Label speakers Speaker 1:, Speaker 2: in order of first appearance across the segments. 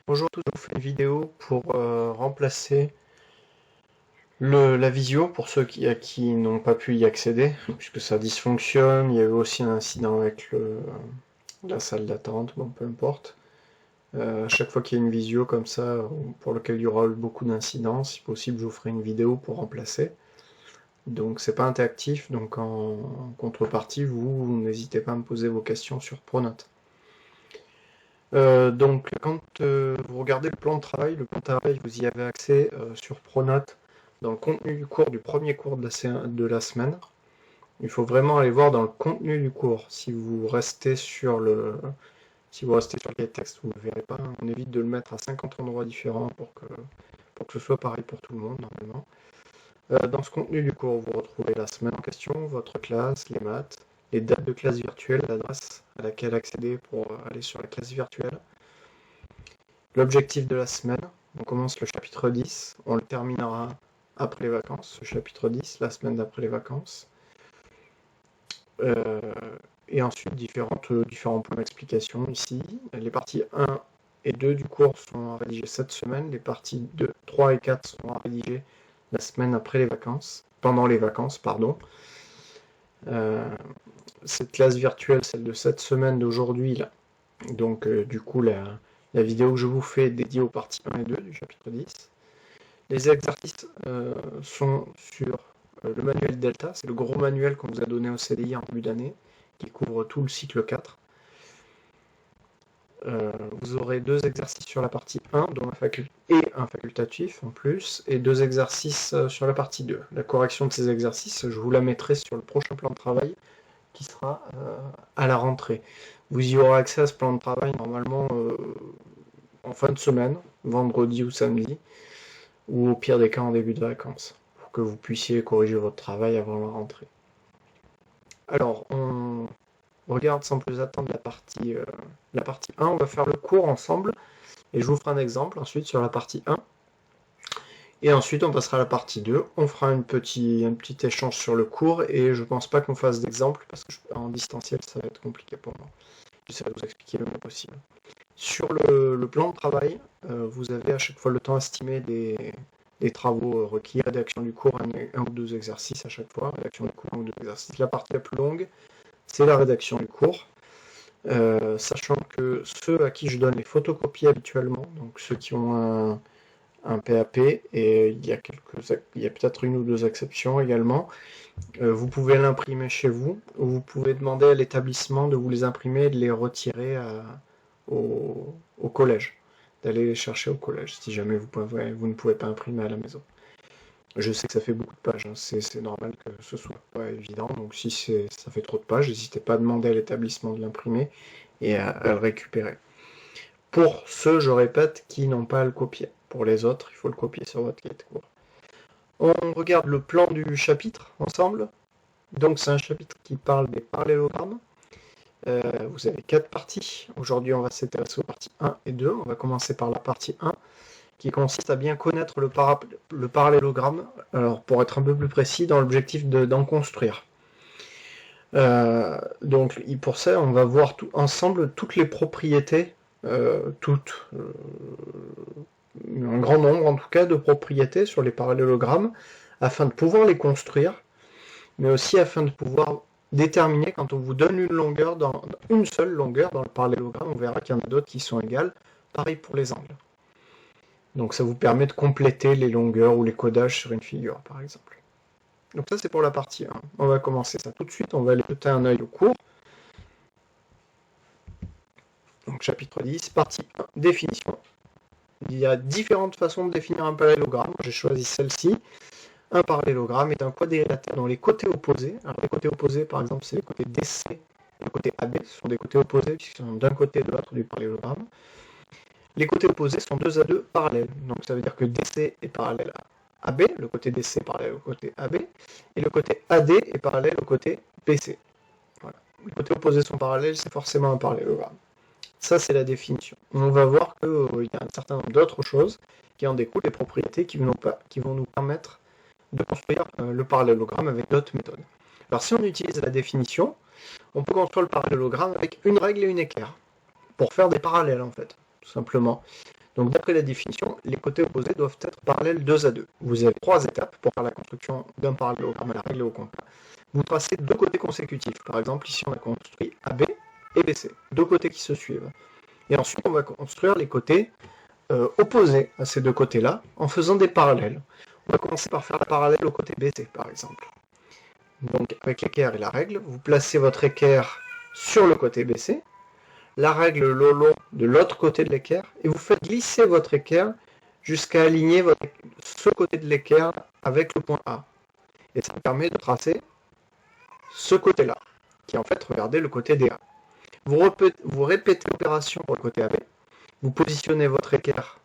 Speaker 1: Bonjour à tous, je vous fais une vidéo pour remplacer la visio pour ceux qui n'ont pas pu y accéder, puisque ça dysfonctionne. Il y a eu aussi un incident avec la salle d'attente, bon peu importe. À chaque fois qu'il y a une visio comme ça, pour lequel il y aura eu beaucoup d'incidents, si possible je vous ferai une vidéo pour remplacer. Donc c'est pas interactif, donc en contrepartie, vous n'hésitez pas à me poser vos questions sur Pronote. Donc, quand vous regardez le plan de travail, vous y avez accès sur Pronote dans le contenu du cours, du premier cours de la semaine. Il faut vraiment aller voir dans le contenu du cours. Si vous restez sur les textes, vous ne le verrez pas. On évite de le mettre à 50 endroits différents pour que ce soit pareil pour tout le monde, normalement. Dans ce contenu du cours, vous retrouvez la semaine en question, votre classe, les maths, les dates de classe virtuelle, l'adresse à laquelle accéder pour aller sur la classe virtuelle. L'objectif de la semaine, on commence le chapitre 10, on le terminera après les vacances, ce chapitre 10, la semaine d'après les vacances. Et ensuite, différents points d'explication ici. Les parties 1 et 2 du cours sont à rédiger cette semaine, les parties 2, 3 et 4 sont à rédiger la semaine après les vacances, pendant les vacances, pardon. Cette classe virtuelle, celle de cette semaine d'aujourd'hui, là, donc du coup la vidéo que je vous fais est dédiée aux parties 1 et 2 du chapitre 10. Les exercices sont sur le manuel Delta, c'est le gros manuel qu'on vous a donné au CDI en début d'année, qui couvre tout le cycle 4. Vous aurez 2 exercices sur la partie 1, dont et un facultatif en plus, et 2 exercices sur la partie 2. La correction de ces exercices, je vous la mettrai sur le prochain plan de travail, qui sera à la rentrée. Vous y aurez accès à ce plan de travail normalement en fin de semaine, vendredi ou samedi, ou au pire des cas en début de vacances, pour que vous puissiez corriger votre travail avant la rentrée. Alors, on regarde sans plus attendre la partie 1, on va faire le cours ensemble, et je vous ferai un exemple ensuite sur la partie 1. Et ensuite, on passera à la partie 2, on fera un petit échange sur le cours, et je pense pas qu'on fasse d'exemple, parce qu'en distanciel, ça va être compliqué pour moi. J'essaierai de vous expliquer le mieux possible. Sur le plan de travail, vous avez à chaque fois le temps estimé des travaux requis, rédaction du cours, un ou deux exercices à chaque fois, rédaction du cours, un ou deux exercices. La partie la plus longue, c'est la rédaction du cours, sachant que ceux à qui je donne les photocopies habituellement, donc ceux qui ont un PAP, et il y a peut-être une ou deux exceptions également, vous pouvez l'imprimer chez vous, ou vous pouvez demander à l'établissement de vous les imprimer et de les retirer au collège, d'aller les chercher au collège, si jamais vous ne pouvez pas imprimer à la maison. Je sais que ça fait beaucoup de pages, hein. C'est normal que ce soit pas évident, donc si ça fait trop de pages, n'hésitez pas à demander à l'établissement de l'imprimer et à le récupérer. Pour ceux, je répète, qui n'ont pas à le copier. Pour les autres, il faut le copier sur votre cahier de cours. On regarde le plan du chapitre ensemble. Donc c'est un chapitre qui parle des parallélogrammes. Vous avez 4 parties. Aujourd'hui, on va s'intéresser aux parties 1 et 2. On va commencer par la partie 1, qui consiste à bien connaître le parallélogramme. Alors, pour être un peu plus précis, dans l'objectif d'en construire. Donc, pour ça, on va voir ensemble toutes les propriétés, un grand nombre en tout cas de propriétés sur les parallélogrammes, afin de pouvoir les construire, mais aussi afin de pouvoir déterminer quand on vous donne une seule longueur dans le parallélogramme, on verra qu'il y en a d'autres qui sont égales, pareil pour les angles. Donc ça vous permet de compléter les longueurs ou les codages sur une figure par exemple. Donc ça c'est pour la partie 1. On va commencer ça tout de suite, on va aller jeter un œil au cours. Donc chapitre 10, partie 1, définition. Il y a différentes façons de définir un parallélogramme, j'ai choisi celle-ci. Un parallélogramme est un quadrilatère dont les côtés opposés, alors les côtés opposés par exemple c'est les côtés DC et le côté AB, ce sont des côtés opposés puisqu'ils sont d'un côté et de l'autre du parallélogramme. Les côtés opposés sont 2 à 2 parallèles, donc ça veut dire que DC est parallèle à AB, le côté DC est parallèle au côté AB, et le côté AD est parallèle au côté BC. Voilà. Les côtés opposés sont parallèles, c'est forcément un parallélogramme. Ça c'est la définition. On va voir qu'il y a un certain nombre d'autres choses qui en découlent, des propriétés qui vont nous permettre de construire le parallélogramme avec d'autres méthodes. Alors si on utilise la définition, on peut construire le parallélogramme avec une règle et une équerre, pour faire des parallèles en fait, tout simplement. Donc d'après la définition, les côtés opposés doivent être parallèles 2 à 2. Vous avez 3 étapes pour faire la construction d'un parallélogramme à la règle et au compas. Vous tracez 2 côtés consécutifs. Par exemple, ici on a construit AB et BC, 2 côtés qui se suivent. Et ensuite on va construire les côtés opposés à ces 2 côtés-là en faisant des parallèles. On va commencer par faire la parallèle au côté BC par exemple. Donc avec l'équerre et la règle, vous placez votre équerre sur le côté BC, la règle le long de l'autre côté de l'équerre, et vous faites glisser votre équerre jusqu'à aligner ce côté de l'équerre avec le point A. Et ça permet de tracer ce côté-là, qui est en fait, regardez, le côté DA. Vous répétez l'opération pour le côté AB, vous positionnez votre équerre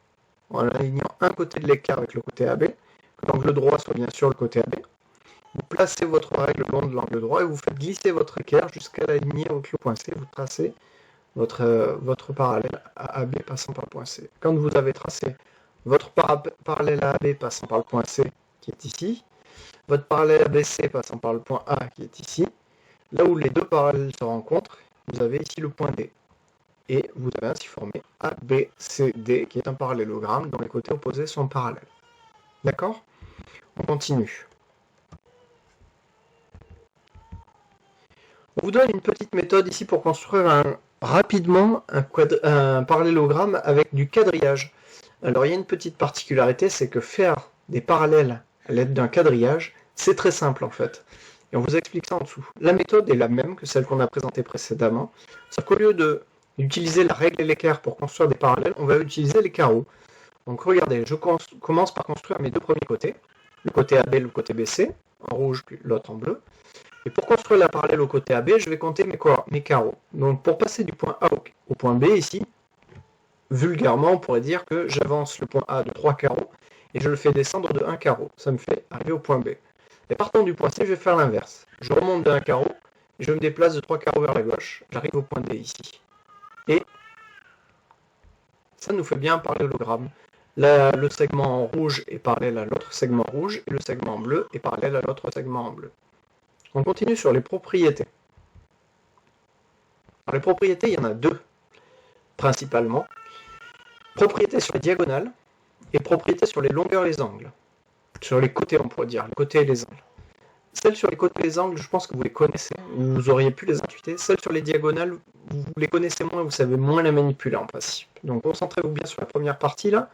Speaker 1: en alignant un côté de l'équerre avec le côté AB, que l'angle droit soit bien sûr le côté AB. Vous placez votre règle le long de l'angle droit et vous faites glisser votre équerre jusqu'à l'aligner avec le point C. Vous tracez votre parallèle à AB passant par le point C. Quand vous avez tracé votre parallèle à AB passant par le point C, qui est ici, votre parallèle à BC passant par le point A, qui est ici, là où les 2 parallèles se rencontrent, vous avez ici le point D. Et vous avez ainsi formé ABCD, qui est un parallélogramme dont les côtés opposés sont parallèles. D'accord ? On continue. On vous donne une petite méthode ici pour construire rapidement un parallélogramme avec du quadrillage. Alors il y a une petite particularité, c'est que faire des parallèles à l'aide d'un quadrillage, c'est très simple en fait. Et on vous explique ça en dessous. La méthode est la même que celle qu'on a présentée précédemment, sauf qu'au lieu d'utiliser la règle et l'équerre pour construire des parallèles, on va utiliser les carreaux. Donc regardez, je commence par construire mes 2 premiers côtés, le côté AB et le côté BC, en rouge puis l'autre en bleu. Et pour construire la parallèle au côté AB, je vais compter mes carreaux. Donc pour passer du point A au point B ici, vulgairement on pourrait dire que j'avance le point A de 3 carreaux et je le fais descendre de 1 carreau. Ça me fait arriver au point B. Et partant du point C, je vais faire l'inverse. Je remonte de 1 carreau et je me déplace de 3 carreaux vers la gauche. J'arrive au point D ici. Et ça nous fait bien un parallélogramme. Le segment en rouge est parallèle à l'autre segment rouge et le segment en bleu est parallèle à l'autre segment en bleu. On continue sur les propriétés. Alors, les propriétés, il y en a 2, principalement. Propriétés sur les diagonales et propriétés sur les longueurs et les angles. Sur les côtés, on pourrait dire, les côtés et les angles. Celles sur les côtés et les angles, je pense que vous les connaissez, vous auriez pu les intuiter. Celles sur les diagonales, vous les connaissez moins, vous savez moins les manipuler en principe. Donc concentrez-vous bien sur la première partie là.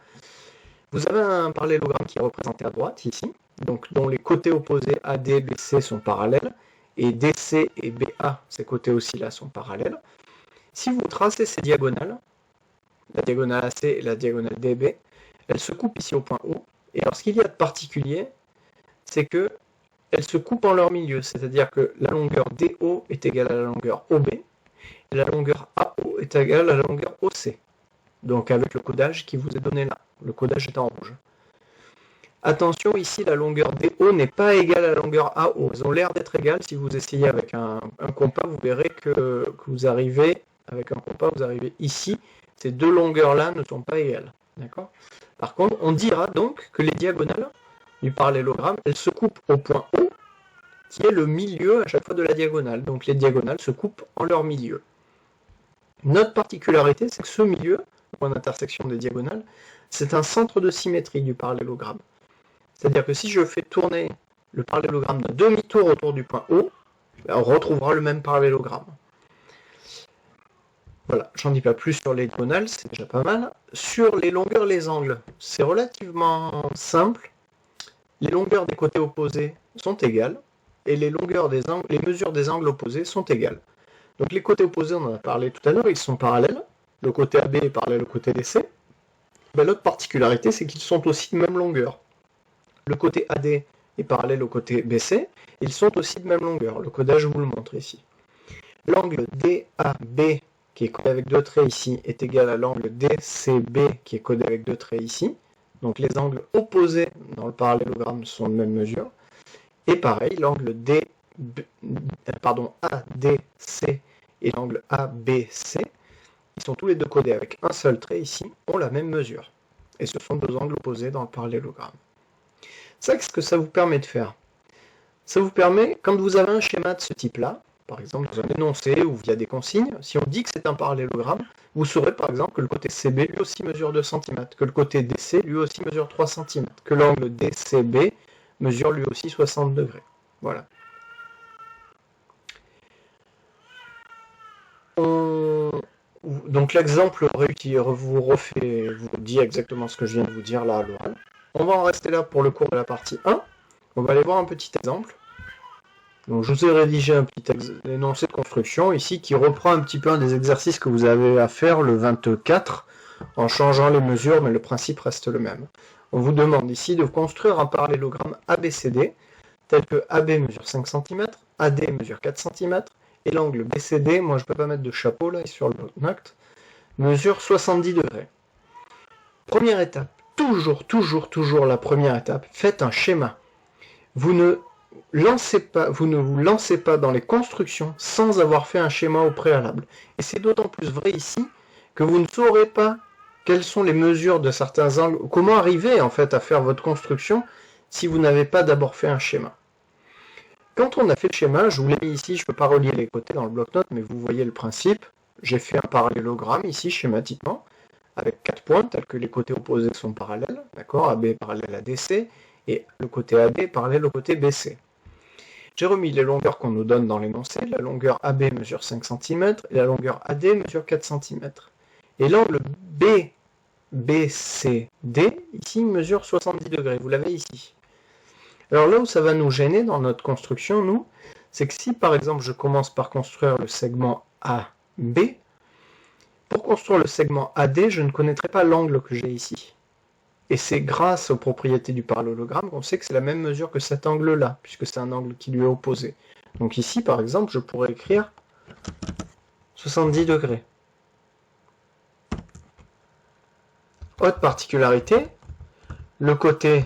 Speaker 1: Vous avez un parallélogramme qui est représenté à droite, ici, donc dont les côtés opposés AD et BC sont parallèles, et DC et BA, ces côtés aussi là, sont parallèles. Si vous tracez ces diagonales, la diagonale AC et la diagonale DB, elles se coupent ici au point O, et alors ce qu'il y a de particulier, c'est que elles se coupent en leur milieu, c'est-à-dire que la longueur DO est égale à la longueur OB, et la longueur AO est égale à la longueur OC. Donc avec le codage qui vous est donné là. Le codage est en rouge. Attention, ici, la longueur DO n'est pas égale à la longueur AO. Elles ont l'air d'être égales. Si vous essayez avec un compas, vous verrez que vous arrivez, avec un compas, vous arrivez ici. Ces 2 longueurs-là ne sont pas égales. D'accord ? Par contre, on dira donc que les diagonales du parallélogramme, elles se coupent au point O, qui est le milieu à chaque fois de la diagonale. Donc les diagonales se coupent en leur milieu. Notre particularité, c'est que ce milieu, point d'intersection des diagonales, c'est un centre de symétrie du parallélogramme. C'est-à-dire que si je fais tourner le parallélogramme d'un demi-tour autour du point O, on retrouvera le même parallélogramme. Voilà, j'en dis pas plus sur les diagonales, c'est déjà pas mal. Sur les longueurs et les angles, c'est relativement simple. Les longueurs des côtés opposés sont égales, et les mesures des angles opposés sont égales. Donc les côtés opposés, on en a parlé tout à l'heure, ils sont parallèles. Le côté AB est parallèle au côté DC. L'autre particularité, c'est qu'ils sont aussi de même longueur. Le côté AD est parallèle au côté BC, ils sont aussi de même longueur. Le codage vous le montre ici. L'angle DAB, qui est codé avec 2 traits ici, est égal à l'angle DCB, qui est codé avec 2 traits ici. Donc les angles opposés dans le parallélogramme sont de même mesure. Et pareil, l'angle ADC et l'angle ABC, ils sont tous les 2 codés avec un seul trait ici, ont la même mesure. Et ce sont 2 angles opposés dans le parallélogramme. Ça, qu'est-ce que ça vous permet de faire? Ça vous permet, quand vous avez un schéma de ce type-là, par exemple dans un énoncé ou via des consignes, si on dit que c'est un parallélogramme, vous saurez par exemple que le côté CB lui aussi mesure 2 cm, que le côté DC lui aussi mesure 3 cm, que l'angle DCB mesure lui aussi 60 degrés. Voilà. Donc l'exemple vous dit exactement ce que je viens de vous dire là à l'oral. On va en rester là pour le cours de la partie 1. On va aller voir un petit exemple. Donc je vous ai rédigé un petit énoncé de construction ici qui reprend un petit peu un des exercices que vous avez à faire le 24 en changeant les mesures, mais le principe reste le même. On vous demande ici de construire un parallélogramme ABCD tel que AB mesure 5 cm, AD mesure 4 cm et l'angle BCD, moi je ne peux pas mettre de chapeau là sur le bloc-notes, mesure 70 degrés. Première étape, toujours la première étape, faites un schéma. Vous ne vous lancez pas dans les constructions sans avoir fait un schéma au préalable. Et c'est d'autant plus vrai ici que vous ne saurez pas quelles sont les mesures de certains angles, comment arriver en fait à faire votre construction si vous n'avez pas d'abord fait un schéma. Quand on a fait le schéma, je vous l'ai mis ici, je ne peux pas relier les côtés dans le bloc-notes, mais vous voyez le principe. J'ai fait un parallélogramme ici schématiquement, avec 4 points, tels que les côtés opposés sont parallèles, d'accord, AB parallèle à DC, et le côté AD parallèle au côté BC. J'ai remis les longueurs qu'on nous donne dans l'énoncé, la longueur AB mesure 5 cm, et la longueur AD mesure 4 cm. Et l'angle BCD, ici, mesure 70 degrés, vous l'avez ici. Alors là où ça va nous gêner dans notre construction, nous, c'est que si par exemple je commence par construire le segment AB, pour construire le segment AD, je ne connaîtrai pas l'angle que j'ai ici. Et c'est grâce aux propriétés du parallélogramme qu'on sait que c'est la même mesure que cet angle-là, puisque c'est un angle qui lui est opposé. Donc ici, par exemple, je pourrais écrire 70 degrés. Autre particularité, le côté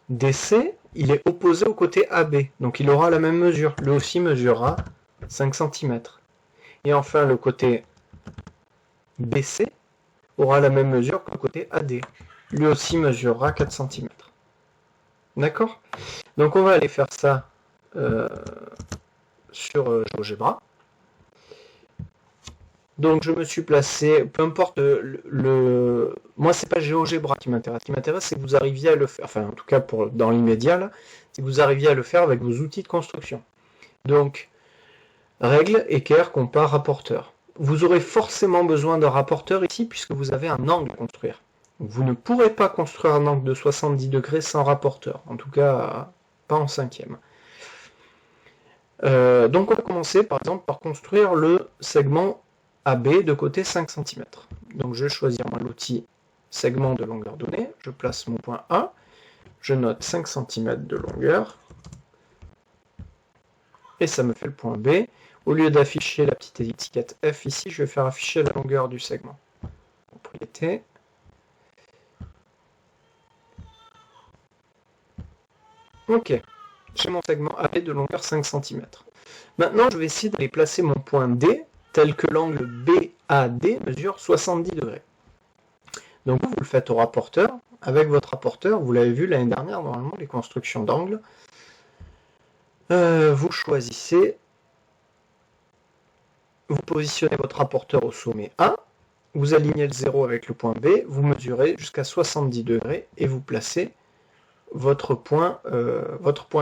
Speaker 1: DC, il est opposé au côté AB, donc il aura la même mesure. Lui aussi mesurera 5 cm. Et enfin, le côté BC aura la même mesure que le côté AD. Lui aussi mesurera 4 cm. D'accord? Donc on va aller faire ça sur GeoGebra. Donc je me suis placé, peu importe moi c'est pas GeoGebra qui m'intéresse. Ce qui m'intéresse c'est que vous arriviez à le faire, enfin en tout cas dans l'immédiat là, c'est que vous arriviez à le faire avec vos outils de construction. Donc, règle, équerre, compas, rapporteur. Vous aurez forcément besoin d'un rapporteur ici puisque vous avez un angle à construire. Vous ne pourrez pas construire un angle de 70 degrés sans rapporteur, en tout cas pas en cinquième. Donc on va commencer par exemple par construire le segment AB de côté 5 cm. Donc je vais choisir l'outil segment de longueur donnée, je place mon point A, je note 5 cm de longueur, et ça me fait le point B. Au lieu d'afficher la petite étiquette F ici, je vais faire afficher la longueur du segment. Propriété. Ok, j'ai mon segment AB de longueur 5 cm. Maintenant, je vais essayer d'aller placer mon point D tel que l'angle BAD mesure 70 degrés. Donc vous le faites au rapporteur. Avec votre rapporteur, vous l'avez vu l'année dernière, normalement, les constructions d'angles. Vous choisissez, vous positionnez votre rapporteur au sommet A, vous alignez le 0 avec le point B, vous mesurez jusqu'à 70 degrés et vous placez votre point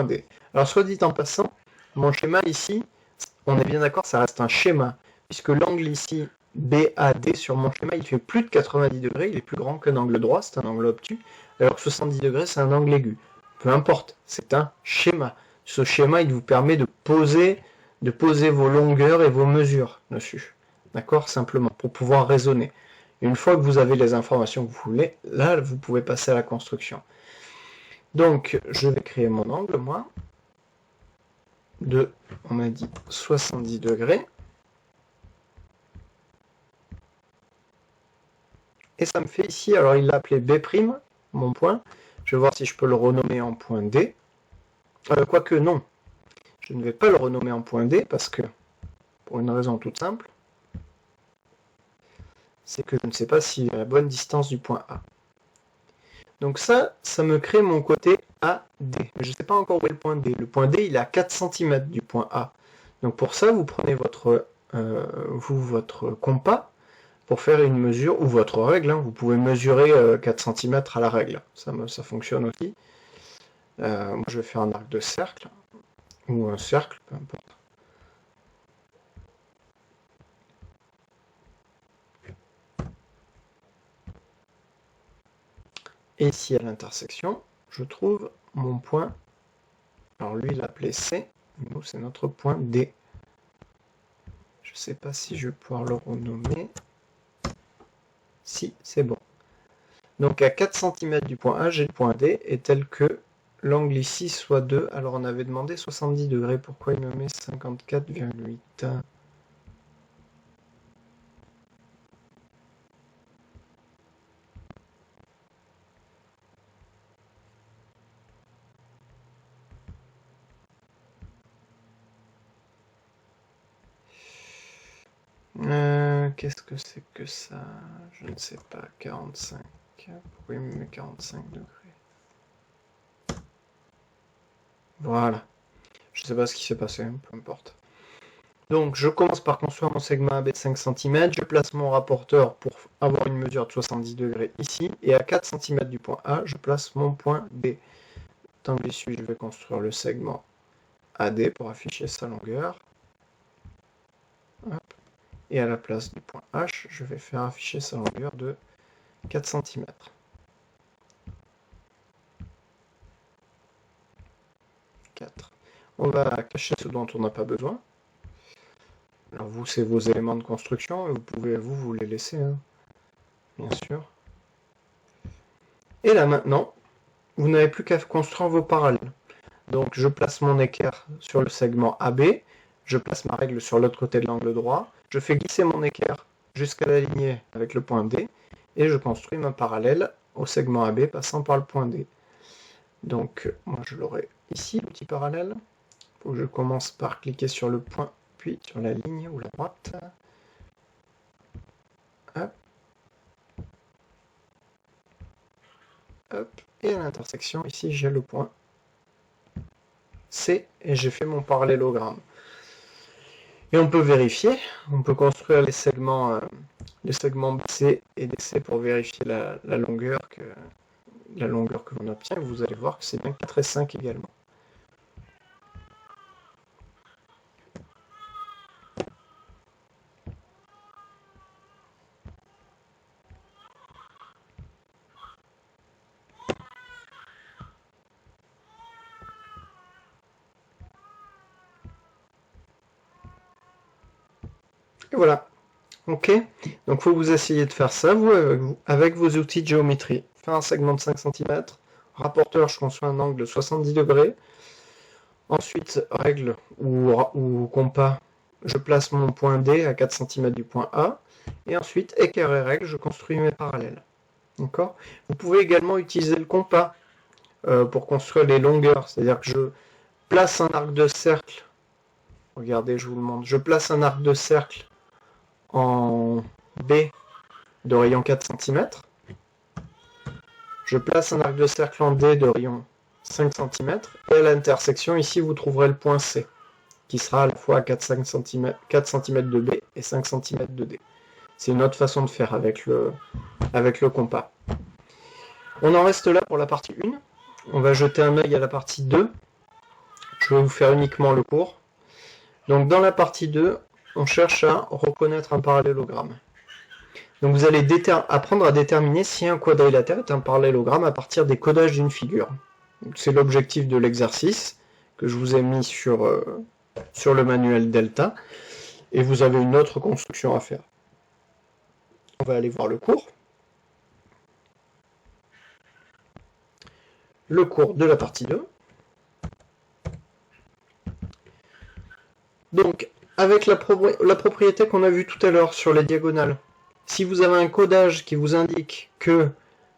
Speaker 1: D. Alors soit dit en passant, mon schéma ici, on est bien d'accord, ça reste un schéma, puisque l'angle ici, BAD sur mon schéma, il fait plus de 90 degrés, il est plus grand qu'un angle droit, c'est un angle obtus, alors que 70 degrés, c'est un angle aigu. Peu importe, c'est un schéma. Ce schéma, il vous permet de poser vos longueurs et vos mesures dessus. D'accord? Simplement, pour pouvoir raisonner. Une fois que vous avez les informations que vous voulez, là, vous pouvez passer à la construction. Donc, je vais créer mon angle, moi, de, on m'a dit, 70 degrés. Et ça me fait ici, alors il l'a appelé B', mon point. Je vais voir si je peux le renommer en point D. Quoique non, je ne vais pas le renommer en point D parce que, pour une raison toute simple, c'est que je ne sais pas s'il est à la bonne distance du point A. Donc ça me crée mon côté AD. Mais je ne sais pas encore où est le point D. Le point D, il est à 4 cm du point A. Donc pour ça, vous prenez votre compas pour faire une mesure, ou votre règle, hein. Vous pouvez mesurer 4 cm à la règle, ça fonctionne aussi. Moi je vais faire un arc de cercle, ou un cercle, peu importe. Et ici à l'intersection, je trouve mon point, alors lui il l'a appelé C, nous c'est notre point D. Je ne sais pas si je vais pouvoir le renommer. Si, c'est bon. Donc à 4 cm du point A, j'ai le point D, et tel que l'angle ici soit 2. Alors on avait demandé 70 degrés, pourquoi il me met 54,8 ? Qu'est-ce que c'est que ça? Je ne sais pas, 45. Pourquoi il me met 45 degrés? Voilà. Je ne sais pas ce qui s'est passé, peu importe. Donc je commence par construire mon segment AB de 5 cm, je place mon rapporteur pour avoir une mesure de 70 degrés ici, et à 4 cm du point A, je place mon point D. Tant que j'y suis, je vais construire le segment AD pour afficher sa longueur. Hop. Et à la place du point H, je vais faire afficher sa longueur de 4 cm. On va cacher ce dont on n'a pas besoin. Alors vous, c'est vos éléments de construction, vous pouvez vous les laisser, hein, bien sûr. Et là maintenant, vous n'avez plus qu'à construire vos parallèles. Donc je place mon équerre sur le segment AB, je place ma règle sur l'autre côté de l'angle droit, je fais glisser mon équerre jusqu'à la lignée avec le point D, et je construis ma parallèle au segment AB passant par le point D. Donc moi je l'aurai ici, l'outil parallèle. Il faut que je commence par cliquer sur le point, puis sur la ligne ou la droite. Hop. Hop. Et à l'intersection, ici j'ai le point C, et j'ai fait mon parallélogramme. Et on peut vérifier, on peut construire les segments BC et DC pour vérifier la longueur que l'on obtient. Vous allez voir que c'est bien 4 et 5 également. Et voilà. Ok, donc il faut vous essayer de faire ça, vous, avec vos outils de géométrie. Faire un segment de 5 cm, rapporteur, je construis un angle de 70 degrés. Ensuite, règle ou compas, je place mon point D à 4 cm du point A. Et ensuite, équerre et règle, je construis mes parallèles. D'accord ? Vous pouvez également utiliser le compas pour construire les longueurs. C'est-à-dire que je place un arc de cercle. Regardez, je vous le montre. Je place un arc de cercle en B de rayon 4 cm. Je place un arc de cercle en D de rayon 5 cm. Et à l'intersection, ici, vous trouverez le point C, qui sera à la fois à 4 cm de B et 5 cm de D. C'est une autre façon de faire avec le compas. On en reste là pour la partie 1. On va jeter un œil à la partie 2. Je vais vous faire uniquement le cours. Donc dans la partie 2, on cherche à reconnaître un parallélogramme. Donc vous allez apprendre à déterminer si un quadrilatère est un parallélogramme à partir des codages d'une figure. C'est l'objectif de l'exercice que je vous ai mis sur le manuel Delta. Et vous avez une autre construction à faire. On va aller voir le cours. Le cours de la partie 2. Donc, avec la propriété qu'on a vue tout à l'heure sur les diagonales, si vous avez un codage qui vous indique que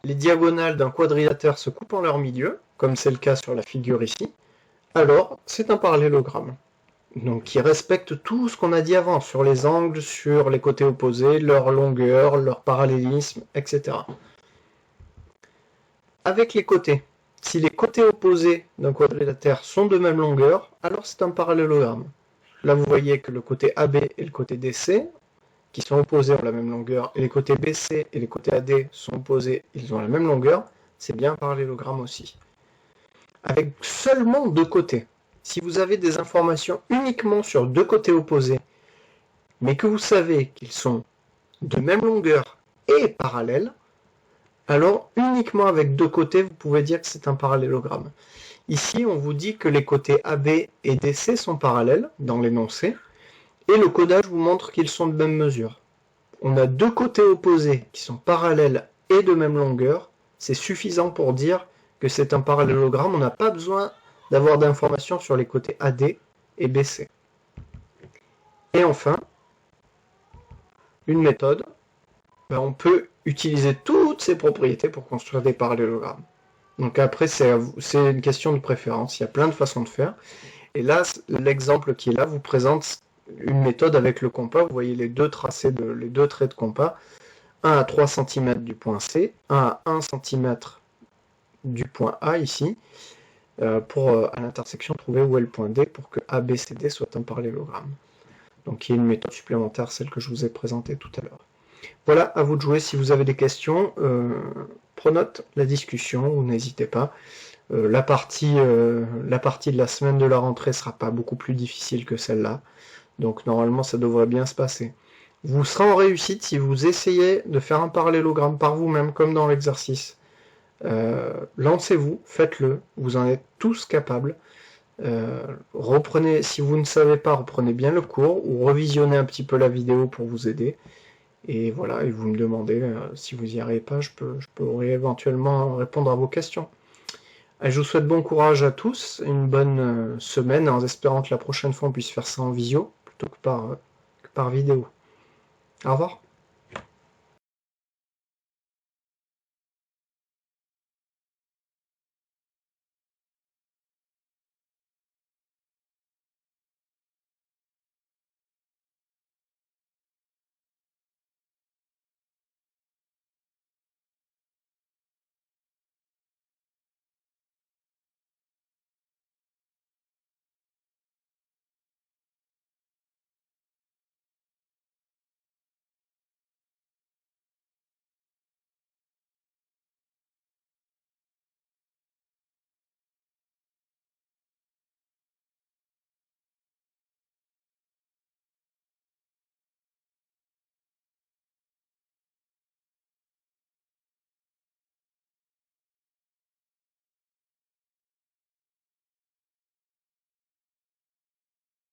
Speaker 1: les diagonales d'un quadrilatère se coupent en leur milieu, comme c'est le cas sur la figure ici, alors c'est un parallélogramme. Donc qui respecte tout ce qu'on a dit avant, sur les angles, sur les côtés opposés, leur longueur, leur parallélisme, etc. Avec les côtés, si les côtés opposés d'un quadrilatère sont de même longueur, alors c'est un parallélogramme. là vous voyez que le côté AB et le côté DC, qui sont opposés, ont la même longueur, et les côtés BC et les côtés AD sont opposés, ils ont la même longueur, c'est bien un parallélogramme aussi. Avec seulement deux côtés. Si vous avez des informations uniquement sur deux côtés opposés, mais que vous savez qu'ils sont de même longueur et parallèles, alors uniquement avec deux côtés, vous pouvez dire que c'est un parallélogramme. Ici, on vous dit que les côtés AB et DC sont parallèles dans l'énoncé, et le codage vous montre qu'ils sont de même mesure. On a deux côtés opposés qui sont parallèles et de même longueur, c'est suffisant pour dire que c'est un parallélogramme, on n'a pas besoin d'avoir d'informations sur les côtés AD et BC. Et enfin, une méthode, on peut utiliser toutes ces propriétés pour construire des parallélogrammes. Donc après, c'est une question de préférence, il y a plein de façons de faire. Et là, l'exemple qui est là vous présente une méthode avec le compas. Vous voyez les deux tracés, les deux traits de compas. Un à 3 cm du point C, un à 1 cm du point A ici, pour à l'intersection trouver où est le point D pour que ABCD soit un parallélogramme. Donc il y a une méthode supplémentaire, celle que je vous ai présentée tout à l'heure. Voilà, à vous de jouer. Si vous avez des questions, pronote la discussion ou n'hésitez pas. La partie de la semaine de la rentrée sera pas beaucoup plus difficile que celle-là. Donc normalement ça devrait bien se passer. Vous serez en réussite si vous essayez de faire un parallélogramme par vous-même comme dans l'exercice. Lancez-vous, faites-le, vous en êtes tous capables. Reprenez, si vous ne savez pas, reprenez bien le cours ou revisionnez un petit peu la vidéo pour vous aider. Et voilà, et vous me demandez si vous n'y arrivez pas, je pourrais éventuellement répondre à vos questions. Je vous souhaite bon courage à tous, une bonne semaine, en espérant que la prochaine fois on puisse faire ça en visio plutôt que par vidéo. Au revoir.